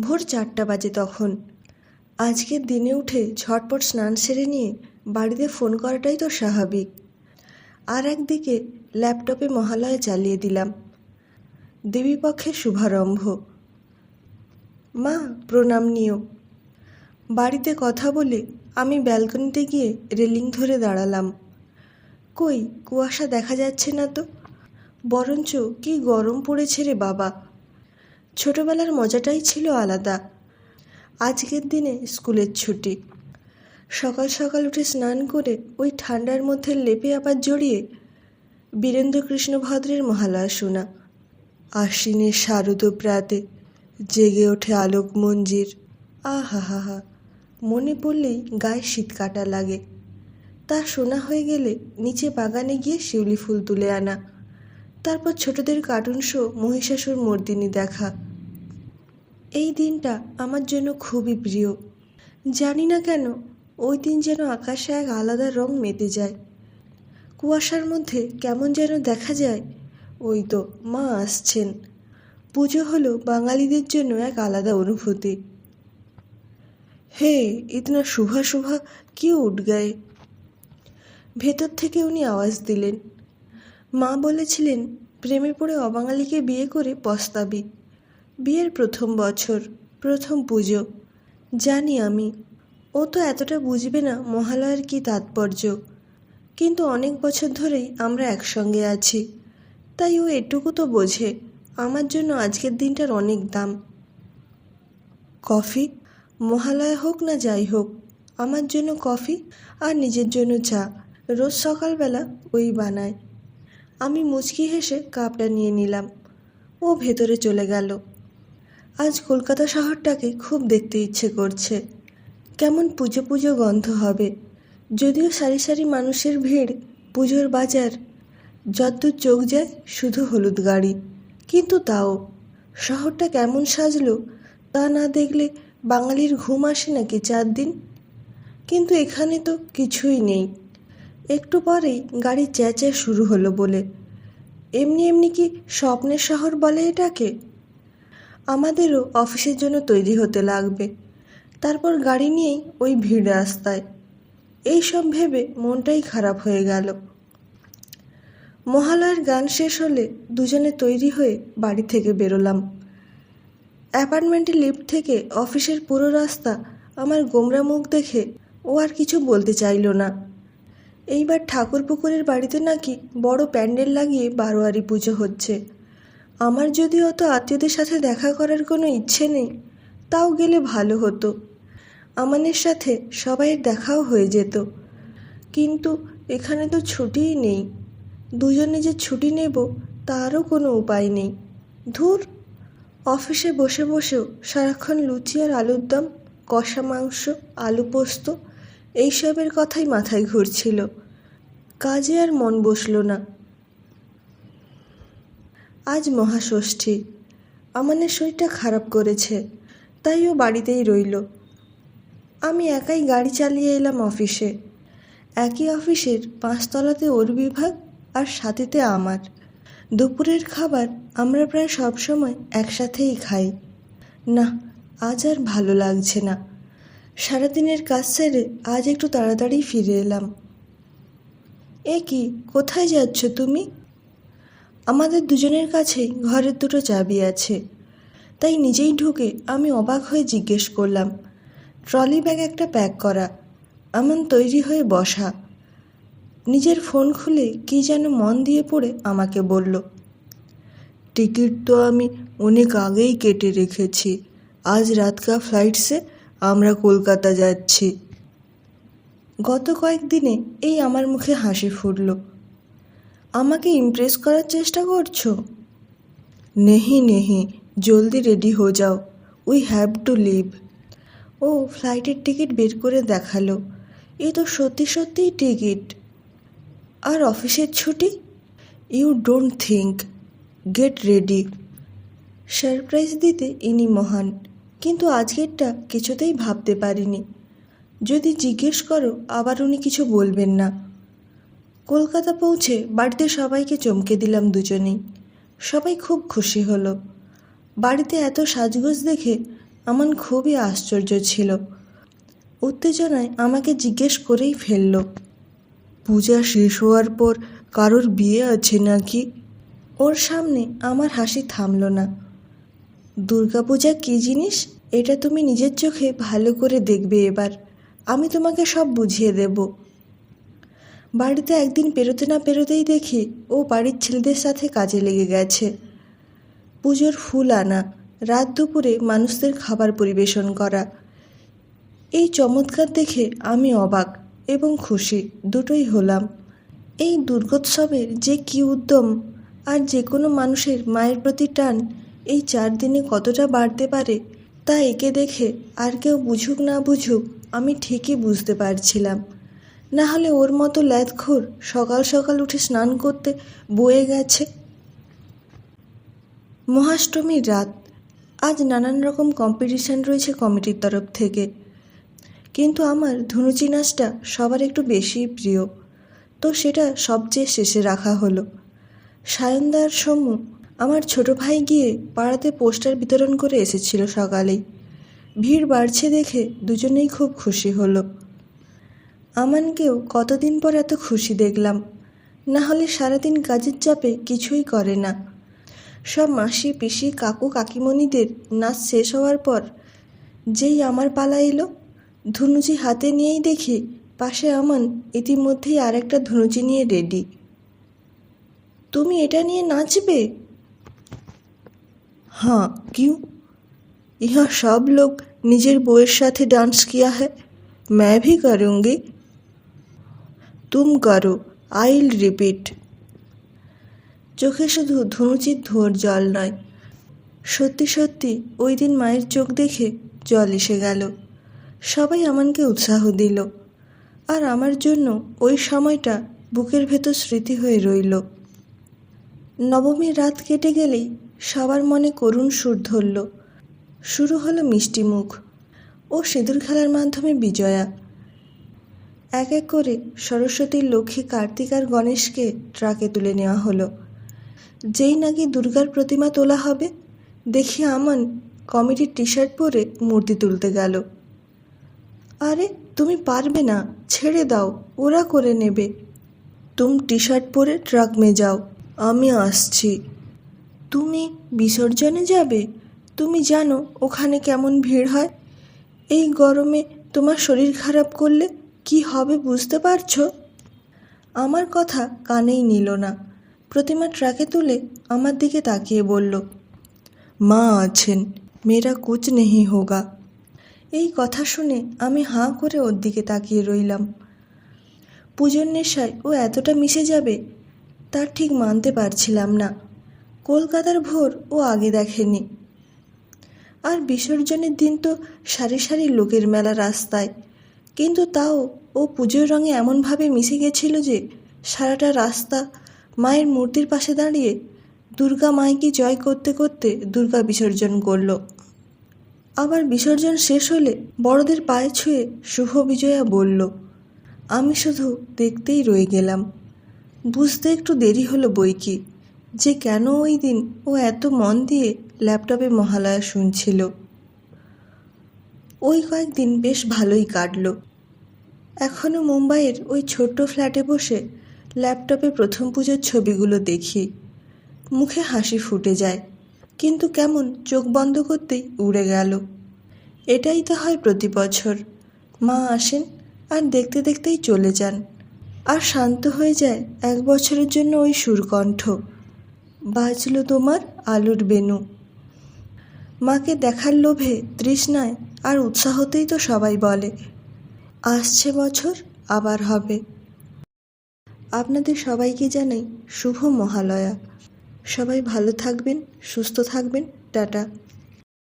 ভোর 4টা বাজে তখন। আজকের দিনে উঠে ঝটপট স্নান সেরে নিয়ে বাড়িতে ফোন করাটাই তো স্বাভাবিক। আর একদিকে ল্যাপটপে মহালয়া চালিয়ে দিলাম। দেবীপক্ষের শুভারম্ভ। মা, প্রণাম নিও। বাড়িতে কথা বলে আমি ব্যালকনিতে গিয়ে রেলিং ধরে দাঁড়ালাম। কই কুয়াশা দেখা যাচ্ছে না তো, বরঞ্চ কি গরম পড়েছে রে বাবা। ছোটবেলার মজাটাই ছিল আলাদা। আজকের দিনে স্কুলের ছুটি। সকাল সকাল উঠে স্নান করে ওই ঠান্ডার মধ্যে লেপে আবার জড়িয়ে বীরেন্দ্রকৃষ্ণ ভদ্রের মহালয়া শোনা। আশ্বিনের শারদ প্রাতে জেগে ওঠে আলোক মঞ্জির। আহা হা হা, মনে পড়লেই গায়ে শীত কাটা লাগে। তা শোনা হয়ে গেলে নিচে বাগানে গিয়ে শিউলি ফুল তুলে আনা, তারপর ছোটদের কার্টুন শো মহিষাসুর মর্দিনী দেখা। এই দিনটা আমার জন্য খুবই প্রিয়। জানি না কেন ওই দিন যেন আকাশে এক আলাদা রং মেতে যায়। কুয়াশার মধ্যে কেমন যেন দেখা যায় ওই তো মা আসছেন। পুজো হলো বাঙালিদের জন্য এক আলাদা অনুভূতি। হে ইতনা শুভা শুভা কেউ উঠ গায়ে। ভেতর থেকে উনি আওয়াজ দিলেন। মা বলেছিলেন, প্রেমে পড়ে অবাঙালিকে বিয়ে করে পস্তাবি। বিয়ের প্রথম বছর, প্রথম পুজো। জানি আমি ও তো এতটা বুঝবে না মহালয়ার কী তাৎপর্য, কিন্তু অনেক বছর ধরেই আমরা একসঙ্গে আছি, তাই ও এটুকু তো বোঝে আমার জন্য আজকের দিনটার অনেক দাম। কফি? মহালয়া হোক না যাই হোক, আমার জন্য কফি আর নিজের জন্য চা রোজ সকালবেলা ওই বানায়। আমি মুচকি হেসে কাপটা নিয়ে নিলাম। ও ভেতরে চলে গেল। আজ কলকাতা শহরটাকে খুব দেখতে ইচ্ছে করছে। কেমন পুজো পুজো গন্ধ হবে। যদিও সারি সারি মানুষের ভিড়, পুজোর বাজার, যতদূর চোখ যায় শুধু হলুদ গাড়ি, কিন্তু তাও শহরটা কেমন সাজলো তা না দেখলে বাঙালির ঘুম আসে নাকি 4 দিন। কিন্তু এখানে তো কিছুই নেই। একটু পরেই গাড়ি চেঁচে শুরু হলো বলে। এমনি এমনি কি স্বপ্নের শহর বলে এটাকে? আমাদেরও অফিসের জন্য তৈরি হতে লাগবে, তারপর গাড়ি নিয়েই ওই ভিড় রাস্তায়। এইসব ভেবে মনটাই খারাপ হয়ে গেল। মহালয়ার গান শেষ হলে দুজনে তৈরি হয়ে বাড়ি থেকে বেরোলাম। অ্যাপার্টমেন্টের লিফট থেকে অফিসের পুরো রাস্তা আমার গোমরা মুখ দেখে ও আর কিছু বলতে চাইল না। এইবার ঠাকুরপুকুরের বাড়িতে নাকি বড় প্যান্ডেল লাগিয়ে বারোয়ারি পুজো হচ্ছে। আমার যদি অত আত্মীয়দের সাথে দেখা করার কোনো ইচ্ছে নেই, তাও গেলে ভালো হতো। আমানের সাথে সবাইয়ের দেখাও হয়ে যেত, কিন্তু এখানে তো ছুটিই নেই। দুজনে যে ছুটি নেব তারও কোনো উপায় নেই। ধুর, অফিসে বসে বসেও সারাক্ষণ লুচি আর আলুর দম, কষা মাংস, আলু পোস্ত এইসবের কথাই মাথায় ঘুরছিল। কাজে আর মন বসল না। আজ মহাষষ্ঠী। আমানের শরীরটা খারাপ করেছে, তাই ও বাড়িতেই রইল। আমি একাই গাড়ি চালিয়ে এলাম অফিসে। একই অফিসের 5 তলাতে ওর বিভাগ আর সাথেতে আমার। দুপুরের খাবার আমরা প্রায় সব সময় একসাথেই খাই। না, আজ আর ভালো লাগছে না। সারাদিনের কাজ সেরে আজ একটু তাড়াতাড়ি ফিরে এলাম। এ কি, কোথায় যাচ্ছ তুমি? আমাদের দুজনের কাছেই ঘরের দুটো চাবি আছে, তাই নিজেই ঢুকে আমি অবাক হয়ে জিজ্ঞেস করলাম। ট্রলি ব্যাগ একটা প্যাক করা, এমন তৈরি হয়ে বসা। নিজের ফোন খুলে কি যেন মন দিয়ে পড়ে আমাকে বলল, টিকিট তো আমি অনেক আগেই কেটে রেখেছি। আজ রাতকা ফ্লাইটসে আমরা কলকাতা যাচ্ছি। গত কয়েকদিনে এই আমার মুখে হাসি ফুটল। আমাকে ইমপ্রেস করার চেষ্টা করছো? নেহি নেহি, জলদি রেডি হো যাও, উই হ্যাভ টু লিভ। ও ফ্লাইটের টিকিট বের করে দেখালো। এ তো সত্যি সত্যিই টিকিট। আর অফিসের ছুটি? You don't think, get ready. Surprise দিতে ইনি মহান, কিন্তু আজকেরটা কিছুতেই ভাবতে পারিনি। যদি জিজ্ঞেস করো আবার উনি কিছু বলবেন না। কলকাতা পৌঁছে বাড়িতে সবাইকে চমকে দিলাম দুজনেই। সবাই খুব খুশি হলো। বাড়িতে এত সাজগোজ দেখে আমান খুবই আশ্চর্য ছিল। উত্তেজনায় আমাকে জিজ্ঞেস করেই ফেলল, পূজা শেষ হওয়ার পর কারোর বিয়ে আছে নাকি? ওর সামনে আমার হাসি থামল না। দুর্গাপূজা কী জিনিস এটা তুমি নিজের চোখে ভালো করে দেখবে এবার। আমি তোমাকে সব বুঝিয়ে দেব। বাড়িতে একদিন পেরোতে না পেরোতেই দেখি ও বাড়ির ছেলেদের সাথে কাজে লেগে গেছে। পুজোর ফুল আনা, রাত দুপুরে মানুষদের খাবার পরিবেশন করা। এই চমৎকার দেখে আমি অবাক এবং খুশি দুটোই হলাম। এই দুর্গোৎসবের যে কী উদ্যম আর যে কোনো মানুষের মায়ের প্রতি টান এই 4 দিনে কতটা বাড়তে পারে তা একে দেখে আর কেউ বুঝুক না বুঝুক আমি ঠিকই বুঝতে পারছিলাম। না হলে ওর মতো ল্যাদখোর সকাল সকাল উঠে স্নান করতে বয়ে গেছে। মহাষ্টমীর রাত। আজ নানান রকম কম্পিটিশান রয়েছে কমিটির তরফ থেকে, কিন্তু আমার ধুনুচি নাচটা সবার একটু বেশিই প্রিয়, তো সেটা সবচেয়ে শেষে রাখা হলো। সায়নদার সমু আমার ছোট ভাই গিয়ে পাড়াতে পোস্টার বিতরণ করে এসেছিল সকালেই। ভিড় বাড়ছে দেখে দুজনেই খুব খুশি হলো। আমানকেও কতদিন পর এত খুশি দেখলাম, না হলে সারাদিন কাজের চাপে কিছুই করে না। সব মাসি পিসি কাকু কাকিমণিদের নাচ শেষ হওয়ার পর যেই আমার পালা এলো, ধুনুচি হাতে নিয়েই দেখি পাশে আমান ইতিমধ্যেই আর একটা ধুনুচি নিয়ে রেডি। তুমি এটা নিয়ে নাচবে? हाँ क्यों, यहाँ सब लोग নিজের বউয়ের সাথে ডান্স किया है, मैं भी करूँगी। तुम करो, आई विल रिपीट। চোখে শুধু ধুনুচির ধোঁয়ার জল নয়, সত্যি সত্যি ওই দিন মায়ের চোখ দেখে জল এসে গেল। সবাই আমানকে উৎসাহ দিল, আর আমার জন্য ওই সময়টা বুকের ভেতর স্মৃতি হয়ে রইল। নবমীর রাত কেটে গেলেই সবার মনে করুণ সুর ধরল। শুরু হলো মিষ্টি মুখ ও সিঁদুর খেলার মাধ্যমে বিজয়া। এক এক করে সরস্বতী, লক্ষ্মী, কার্তিক আর গণেশকে ট্রাকে তুলে নেওয়া হলো। যেই নাকি দুর্গার প্রতিমা তোলা হবে, দেখি আমান কমিটির টি শার্ট পরে মূর্তি তুলতে গেল। আরে তুমি পারবে না, ছেড়ে দাও, ওরা করে নেবে। তুমি টি শার্ট পরে ট্রাক মে যাও, আমি আসছি। তুমি বিসর্জনে যাবে? তুমি জানো ওখানে কেমন ভিড় হয়? এই গরমে তোমার শরীর খারাপ করলে কি হবে বুঝতে পারছো? আমার কথা কানেই নিল না। প্রতিমা ট্রাকে তুলে আমার দিকে তাকিয়ে বলল, মা আছেন, মেরা কুছ নেহি হোগা। এই কথা শুনে আমি হাঁ করে ওর দিকে তাকিয়ে রইলাম। পুজোর নেশায় ও এতটা মিশে যাবে তার ঠিক মানতে পারছিলাম না। কলকাতার ভোর ও আগে দেখেনি। আর বিসর্জনের দিন তো সারি সারি লোকের মেলা রাস্তায়, কিন্তু তাও ও পুজোর রঙে এমনভাবে মিশে গেছিল যে সারাটা রাস্তা মায়ের মূর্তির পাশে দাঁড়িয়ে দুর্গা মাইকে জয় করতে করতে দুর্গা বিসর্জন করল। আবার বিসর্জন শেষ হলে বড়দের পায়ে ছুঁয়ে শুভ বিজয়া বলল। আমি শুধু দেখতেই রয়ে গেলাম। বুঝতে একটু দেরি হলো বইকি যে কেন ওই দিন ও এত মন দিয়ে ল্যাপটপে মহালয়া শুনছিল। ওই কয়েকদিন বেশ ভালোই কাটল। এখনও মুম্বাইয়ের ওই ছোট্ট ফ্ল্যাটে বসে ল্যাপটপে প্রথম পুজোর ছবিগুলো দেখি। মুখে হাসি ফুটে যায়, কিন্তু কেমন চোখ বন্ধ করতেই উড়ে গেল। এটাই তো হয় প্রতি বছর। মা আসেন আর দেখতে দেখতেই চলে যান, আর শান্ত হয়ে যায় 1 বছরের জন্য ওই সুরকণ্ঠ, বাজলো তোমার আলোর বেনু। মাকে দেখার লোভে, তৃষ্ণায় আর উৎসাহতেই তো সবাই বলে আসছে বছর আবার হবে। আপনাদের সবাইকে জানাই শুভ মহালয়া। সবাই ভালো থাকবেন, সুস্থ থাকবেন। টাটা।